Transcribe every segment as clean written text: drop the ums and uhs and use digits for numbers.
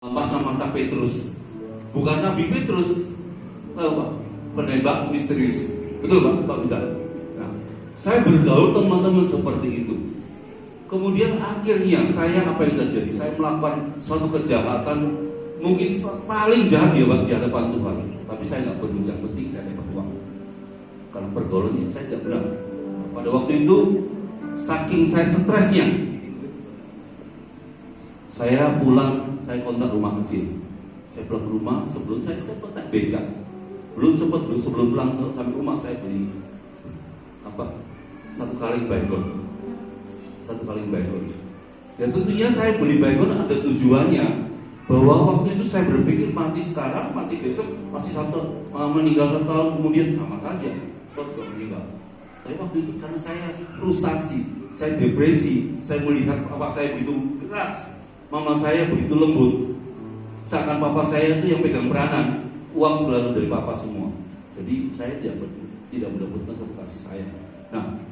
masa-masa Petrus. Bukan Nabi Petrus, penembak misterius. Betul Pak Bidal? Nah, saya bergaul teman-teman seperti itu. Kemudian akhirnya apa yang terjadi? Saya melakukan suatu kejahatan mungkin paling jahat ya Pak di hadapan Tuhan. Tapi saya nggak peduli, yang penting saya dapat uang. Karena pergaulannya saya tidak benar. Pada waktu itu saking saya stresnya, saya pulang, saya kontak rumah kecil. Saya pulang ke rumah, sebelum saya sempat naik becak. Sebelum pulang sampai rumah saya beli satu kaleng baygon. Dan tentunya saya beli baygon ada tujuannya, bahwa waktu itu saya berpikir mati sekarang, mati besok, masih meninggal 1 tahun kemudian sama saja, kok juga meninggal. Tapi waktu itu karena saya frustasi, saya depresi, saya melihat papa saya begitu keras, mama saya begitu lembut, seakan papa saya itu yang pegang peranan, uang selalu dari papa semua. Jadi saya tidak mendapatkan satu kasih sayang. Nah,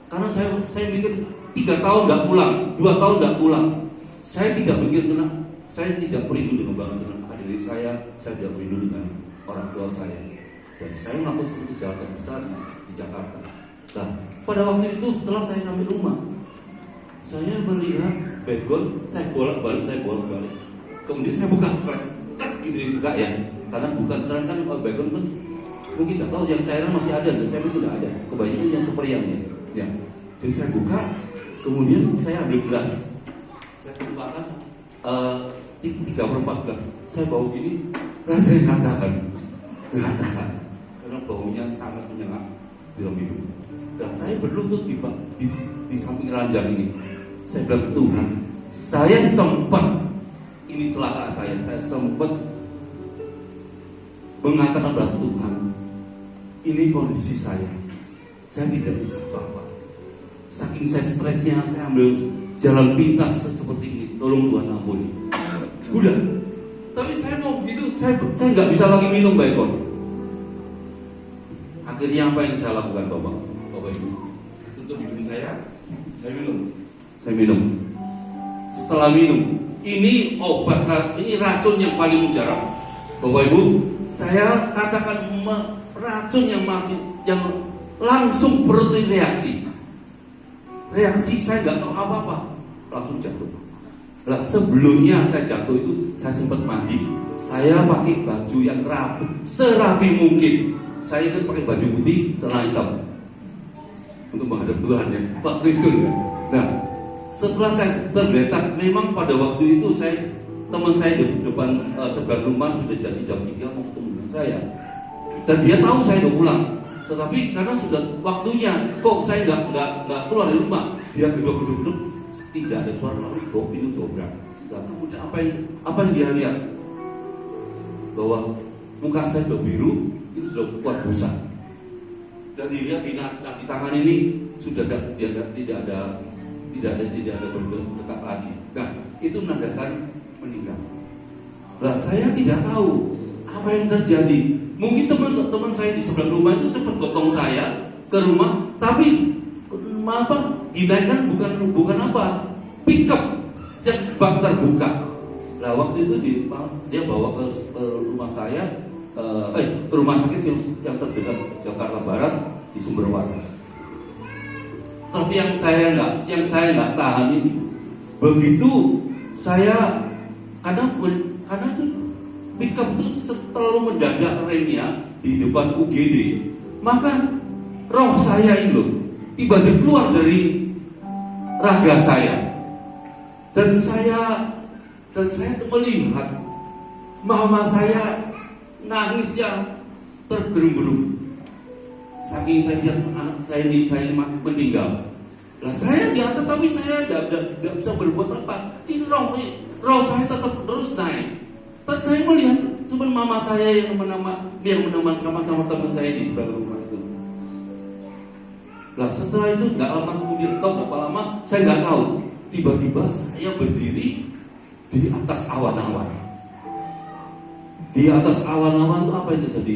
karena saya mikir 3 tahun nggak pulang, 2 tahun nggak pulang, saya tidak mikir saya tidak berindu dengan adik saya tidak berindu dengan orang tua saya, dan saya melakukan satu kejahatan besar di Jakarta. Nah, pada waktu itu setelah saya sampai rumah, saya melihat baygon, saya bolak-balik. Kemudian saya buka, gitu buka ya, karena bukan sekarang kan baygon kan mungkin tidak tahu yang cairan masih ada, dan saya itu tidak ada. Kebanyakan yang seperti ya. Jadi saya buka, kemudian saya ambil gelas, saya bukakan 3/4 gelas. Saya bau gini, rasanya ngatakan, karena baunya sangat menyengat dalam hidup. Dan saya berlutut di samping ranjang ini. Saya bilang, Tuhan, saya sempat, ini celaka saya sempat mengatakan kepada Tuhan, ini kondisi saya tidak bisa apa-apa. Saking saya stresnya, saya ambil jalan pintas seperti ini. Tolong Tuhan ampuni. Udah. Tapi saya mau begitu, saya nggak bisa lagi minum baygon. Akhirnya apa yang saya lakukan Bapak Ibu? Tutup hidung saya minum. Setelah minum, ini obat, ini racun yang paling mujarab. Bapak Ibu, saya katakan racun yang langsung bereaksi. Reaksi saya nggak tahu apa-apa, langsung jatuh. Nah, sebelumnya saya jatuh itu saya sempat mandi. Saya pakai baju yang serapi mungkin. Saya itu pakai baju putih, celana hitam untuk menghadap Tuhan ya. Waktu itu ya. Nah, setelah saya tergeletak, memang pada waktu itu teman saya di depan sebelah rumah sudah jadi jam 3 mau ketemu dengan saya. Dan dia tahu saya udah pulang. Tetapi karena sudah waktunya, kok saya nggak keluar dari rumah, dia gedok-gedok, tidak ada suara, lalu pintu dobrak. Dan kemudian apa yang dia lihat? Bahwa muka saya sudah biru, itu sudah kuat busa. Dan dilihat di tangan ini sudah tidak ada berdetak lagi. Nah, itu menandakan meninggal. Nah, saya tidak tahu apa yang terjadi. Mungkin teman-teman saya di sebelah rumah itu cepat gotong saya ke rumah, tapi dinaikkan bukan pickup yang bak terbuka. Nah, waktu itu dia bawa ke rumah saya, ke rumah sakit yang terdekat Jakarta Barat di Sumberwaras. Tapi yang saya nggak tahan ini, begitu saya karena itu pickup itu terlalu mendadak remnya di depan UGD, maka roh saya itu tiba-tiba keluar dari raga saya, dan saya melihat mama saya nangis yang tergerung-gerung. Saking saya lihat anak saya meninggal. Lah saya di atas, tapi saya tidak bisa berbuat apa. Ini roh saya tetap terus naik. Dan saya melihat cuma mama saya yang meneman sama teman saya di sebelah rumah itu. Lah setelah itu nggak lama kemudian, berapa lama saya nggak tahu. Tiba-tiba saya berdiri di atas awan-awan. Di atas awan-awan itu apa yang terjadi?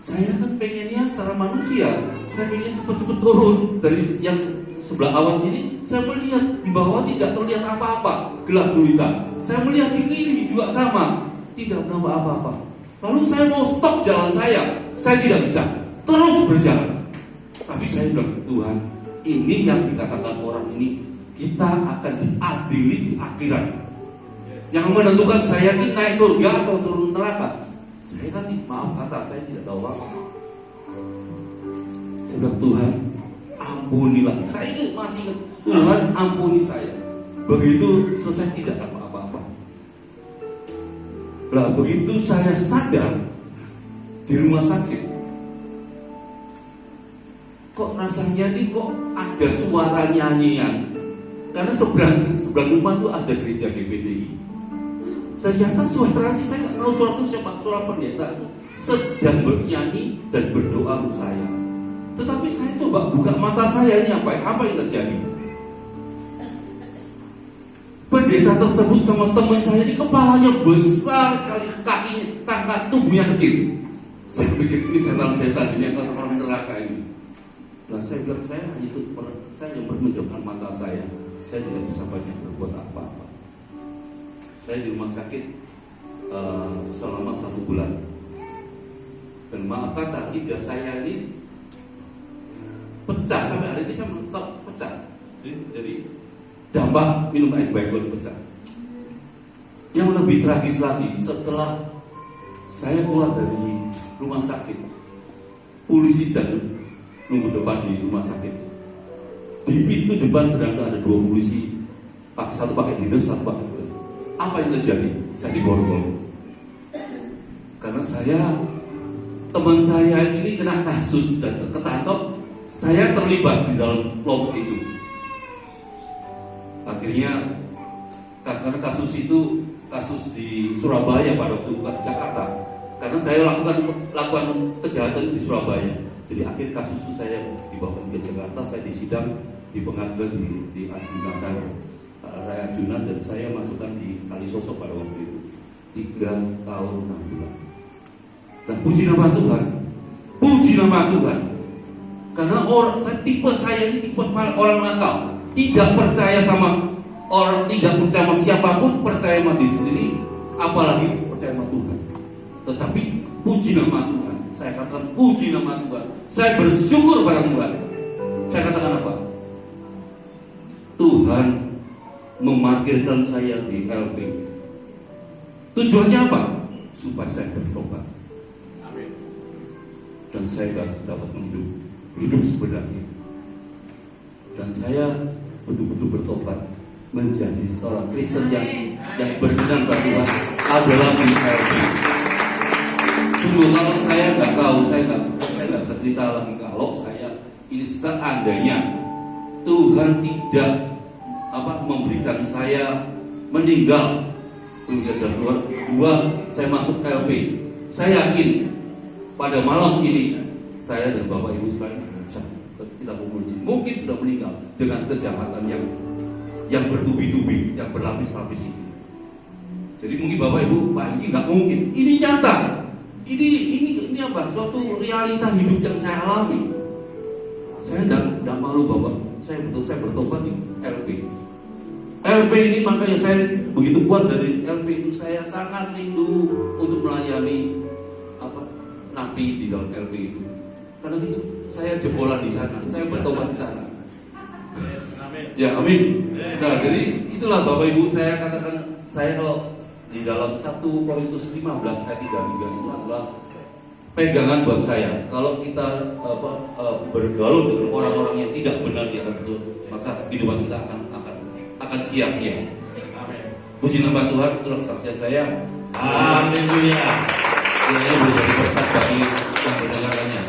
Saya kan pengennya secara manusia, saya pengen cepat-cepat turun dari yang sebelah awan sini. Saya melihat di bawah tidak terlihat apa-apa, gelap gulita. Saya melihat di kiri juga sama, tidak menambah apa-apa. Lalu saya mau stop jalan saya tidak bisa, terus berjalan. Tapi saya bilang, Tuhan, ini yang dikatakan orang ini, kita akan diadili di akhirat. Yang menentukan saya ini naik surga atau turun neraka, saya kan maaf kata, saya tidak tahu apa. Saya bilang, Tuhan, ampunilah. Saya masih ingat, Tuhan ampuni saya. Begitu selesai tidak dapat apa-apa. Lah begitu saya sadar di rumah sakit, kok rasanya ini kok ada suara nyanyian. Karena seberang rumah itu ada gereja GPDI. Ternyata suara sih saya nggak tahu suara itu siapa, suara pendeta itu sedang bernyanyi dan berdoa untuk saya. Tetapi saya coba buka mata saya, ini apa yang terjadi? Pendeta tersebut sama teman saya ini kepalanya besar sekali, kakinya, tangkat tubuhnya kecil. Saya pikir ini setan-setan ini yang orang neraka ini. Nah saya bilang, saya yang menjamkan mata saya tidak bisa banyak berbuat apa-apa. Saya di rumah sakit selama 1 bulan. Dan maaf kata, lidah saya ini pecah sampai hari ini, saya tetap pecah. Jadi dampak minum air baygon pecah. Yang lebih tragis lagi, setelah saya keluar dari rumah sakit, polisi sedang nunggu depan di rumah sakit. Di pintu depan sedang ada 2 polisi, satu pakai dinas, satu pakai dinas. Apa yang terjadi? Saya diborgol. Karena teman saya ini kena kasus dan ketangkep, saya terlibat di dalam kelompok itu. Akhirnya karena kasus itu kasus di Surabaya pada waktu bukan di Jakarta, karena saya lakukan kejahatan di Surabaya. Jadi akhir kasus itu saya dibawa ke Jakarta, saya disidang di pengadilan di Adjunasi Raya Junan, dan saya masukkan di Kalisosok pada waktu itu 3 tahun 6 bulan. Nah puji nama Tuhan, karena tipe saya ini tipe orang nakal, tidak percaya sama orang, tidak percaya sama siapapun, percaya sama diri sendiri, apalagi percaya sama Tuhan. Tetapi puji nama Tuhan, saya katakan puji nama Tuhan, saya bersyukur pada Tuhan. Saya katakan apa? Tuhan memarkirkan saya di LP. Tujuannya apa? Supaya saya bertobat. Amin. Dan saya dapat hidup sebenarnya. Dan saya betul-betul bertobat menjadi seorang Kristen yang berkenan pada Tuhan adalah di LP. Sungguh kalau saya nggak tahu, saya nggak bisa cerita lagi kalau saya ini seandainya Tuhan tidak memberikan saya meninggal hingga jalan keluar, saya masuk LP. Saya yakin pada malam ini saya dan Bapak Ibu sekalian kita mungkin sudah meninggal dengan kejahatan yang bertubi-tubi, yang berlapis-lapis ini. Jadi mungkin Bapak Ibu, Pak, ini nggak mungkin. Ini nyata. Ini apa? Suatu realita hidup yang saya alami. Saya tidak malu Bapak. Saya bertobat di LP. LP ini makanya saya begitu kuat dari LP itu, saya sangat rindu untuk melayani nabi di dalam LP itu. Karena itu saya jebolan di sana, saya bertobat di sana. Ya, amin. Nah, jadi itulah Bapak Ibu, saya katakan, saya kalau di dalam 1 Korintus 15 ayat 33 itu adalah pegangan buat saya. Kalau kita bergaul dengan orang-orang yang tidak benar di atas itu, maka kehidupan kita akan sia-sia. Amin. Puji nama Tuhan, itulah kesaksian saya. Haleluya. Ini menjadi berkat bagi yang mendengarkannya.